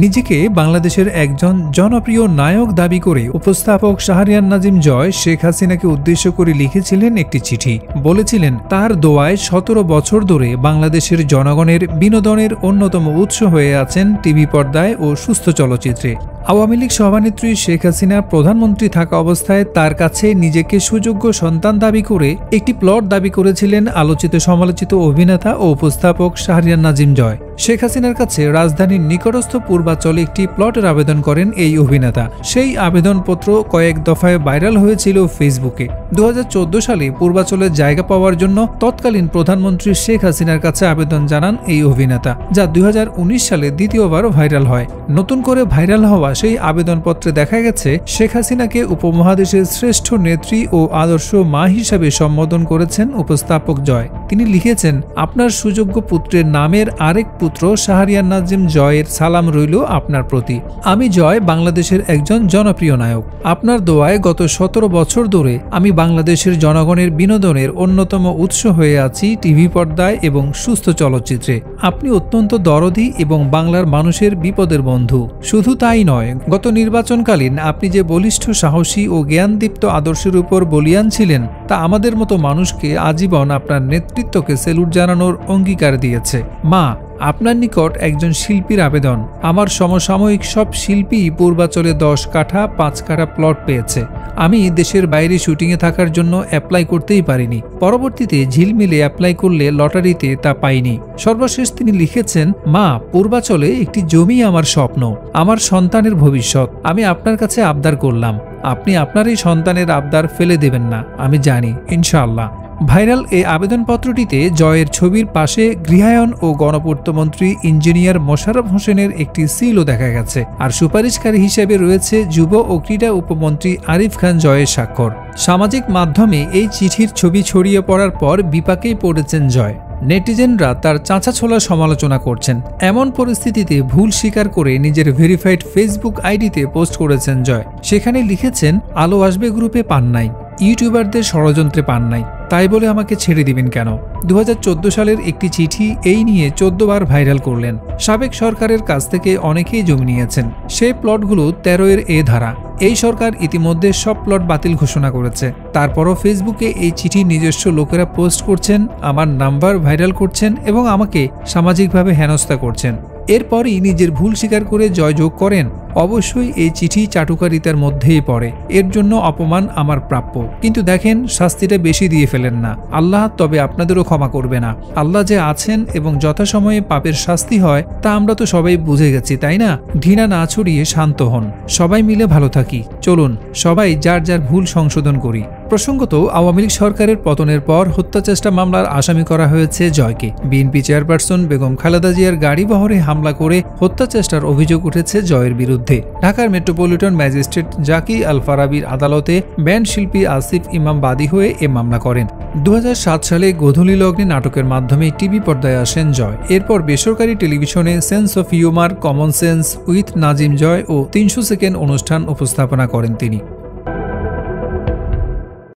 নিজেকে বাংলাদেশের একজন জনপ্রিয় নায়ক দাবি করে উপস্থাপক শাহরিয়ার নাজিম জয় শেখ হাসিনাকে উদ্দেশ্য করে লিখেছিলেন একটি চিঠি। বলেছিলেন তার দোয়ায় ১৭ বছর ধরে বাংলাদেশের জনগণের বিনোদনের অন্যতম উৎস হয়ে আছেন টিভি পর্দায় ও সুস্থ চলচ্চিত্রে। আওয়ামী লীগ সভানেত্রী শেখ হাসিনা প্রধানমন্ত্রী থাকা অবস্থায় তার কাছে নিজেকে সুযোগ্য সন্তান দাবি করে একটি প্লট দাবি করেছিলেন আলোচিত সমালোচিত অভিনেতা ও উপস্থাপক শাহরিয়ার নাজিম জয়। শেখ হাসিনার কাছে রাজধানীর নিকটস্থ পূর্বাঞ্চলে একটি প্লটের আবেদন করেন এই অভিনেতা। সেই আবেদনপত্র কয়েক দফায় ভাইরাল হয়েছিল ফেসবুকে। ২০১৪ সালে পূর্বাঞ্চলের জায়গা পাওয়ার জন্য তৎকালীন প্রধানমন্ত্রী শেখ হাসিনার কাছে আবেদন জানান এই অভিনেতা, যা ২০১৯ সালে দ্বিতীয়বার ভাইরাল হয়। নতুন করে ভাইরাল হওয়া সেই আবেদনপত্রে দেখা গেছে শেখ হাসিনাকে উপমহাদেশের শ্রেষ্ঠ নেত্রী ও আদর্শ মা হিসাবে সম্বোধন করেছেন উপস্থাপক জয়। তিনি লিখেছেন, আপনার সুযোগ্য পুত্রের নামের আরেক পুত্র শাহরিয়ার নাজিম জয়ের সালাম রইল আপনার প্রতি। আমি জয় বাংলাদেশের একজন জনপ্রিয় নায়ক। আপনার দোয়ায় গত ১৭ বছর ধরে আমি বাংলাদেশের জনগণের বিনোদনের অন্যতম উৎস হয়ে আছি টিভি পর্দায় এবং সুস্থ চলচ্চিত্রে। আপনি অত্যন্ত দরদী এবং বাংলার মানুষের বিপদের বন্ধু। শুধু তাই নয়, গত নির্বাচনকালীন আপনি যে বলিষ্ঠ, সাহসী ও জ্ঞানদীপ্ত আদর্শের উপর বলিয়ান ছিলেন তা আমাদের মতো মানুষকে আজীবন আপনার নেতৃত্বকে সেলুট জানানোর অঙ্গীকার দিয়েছে। মা, আপনার নিকট একজন শিল্পীর আবেদন। আমার সমসাময়িক সব শিল্পী পূর্বাঞ্চলে ১০ কাঠা ৫ কাঠা প্লট পেয়েছে। আমি দেশের বাইরে শুটিংয়ে থাকার জন্য অ্যাপ্লাই করতেই পারিনি। পরবর্তীতে ঝিলমিলে অ্যাপ্লাই করলে লটারিতে তা পাইনি। সর্বশেষ তিনি লিখেছেন, মা, পূর্বাঞ্চলে একটি জমি আমার স্বপ্ন, আমার সন্তানের ভবিষ্যৎ। আমি আপনার কাছে আবদার করলাম, আপনি আপনার এই সন্তানের আবদার ফেলে দেবেন না, আমি জানি, ইনশাআল্লাহ। ভাইরাল এই আবেদনপত্রটিতে জয়ের ছবির পাশে গৃহায়ন ও গণপূর্তমন্ত্রী ইঞ্জিনিয়ার মোশাররফ হোসেনের একটি সিলও দেখা গেছে। আর সুপারিশকারী হিসেবে রয়েছে যুব ও ক্রীড়া উপমন্ত্রী আরিফ খান জয়ের স্বাক্ষর। সামাজিক মাধ্যমে এই চিঠির ছবি ছড়িয়ে পড়ার পর বিপাকেই পড়েছেন জয়। নেটিজেনরা তার চাঁচা ছোলা সমালোচনা করছেন। এমন পরিস্থিতিতে ভুল স্বীকার করে নিজের ভেরিফাইড ফেসবুক আইডিতে পোস্ট করেছেন জয়। সেখানে লিখেছেন, আলো আসবে গ্রুপে পান নাই, ইউটিউবারদের ষড়যন্ত্রে পান নাই, তাই বলে আমাকে ছেড়ে দিবেন কেন? ২০১৪ সালের একটি চিঠি এই নিয়ে ১৪ বার ভাইরাল করলেন। সাবেক সরকারের কাছ থেকে অনেকেই জমি নিয়েছেন। সেই প্লটগুলো ১৩ এ ধারা। এই সরকার ইতিমধ্যে সব প্লট বাতিল ঘোষণা করেছে। তারপরও ফেসবুকে এই চিঠি নিজস্ব লোকেরা পোস্ট করছেন, আমার নাম্বার ভাইরাল করছেন এবং আমাকে সামাজিকভাবে হেনস্থা করছেন। এরপরই নিজের ভুল স্বীকার করে জয় যোগ করেন, অবশ্যই এই চিঠি চাটুকারিতার মধ্যেই পড়ে, এর জন্য অপমান আমার প্রাপ্য। কিন্তু দেখেন, শাস্তিটা বেশি দিয়ে ফেলেন না, আল্লাহ তবে আপনাদেরও ক্ষমা করবে না। আল্লাহ যে আছেন এবং যথাসময়ে পাপের শাস্তি হয় তা আমরা তো সবাই বুঝে গেছি, তাই না? ঘৃণা না ছড়িয়ে শান্ত হন, সবাই মিলে ভালো থাকি। চলুন সবাই যার যার ভুল সংশোধন করি। প্রসঙ্গত, আওয়ামী লীগ সরকারের পতনের পর হত্যাচেষ্টা মামলার আসামি করা হয়েছে জয়কে। বিএনপি চেয়ারপারসন বেগম খালেদা জিয়ার গাড়ি বহরে হামলা করে হত্যাচেষ্টার অভিযোগ উঠেছে জয়ের বিরুদ্ধে। ঢাকার মেট্রোপলিটন ম্যাজিস্ট্রেট জাকি আল ফারাবির আদালতে ব্যান্ড শিল্পী আসিফ ইমাম বাদী হয়ে এ মামলা করেন। ২০০৭ সালে গোধূলি লগ্নে নাটকের মাধ্যমে টিভি পর্দায় আসেন জয়। এরপর বেসরকারি টেলিভিশনে sense of humour, common sense with Nazim Joy ও ৩০০ সেকেন্ড অনুষ্ঠান উপস্থাপনা করেন তিনি।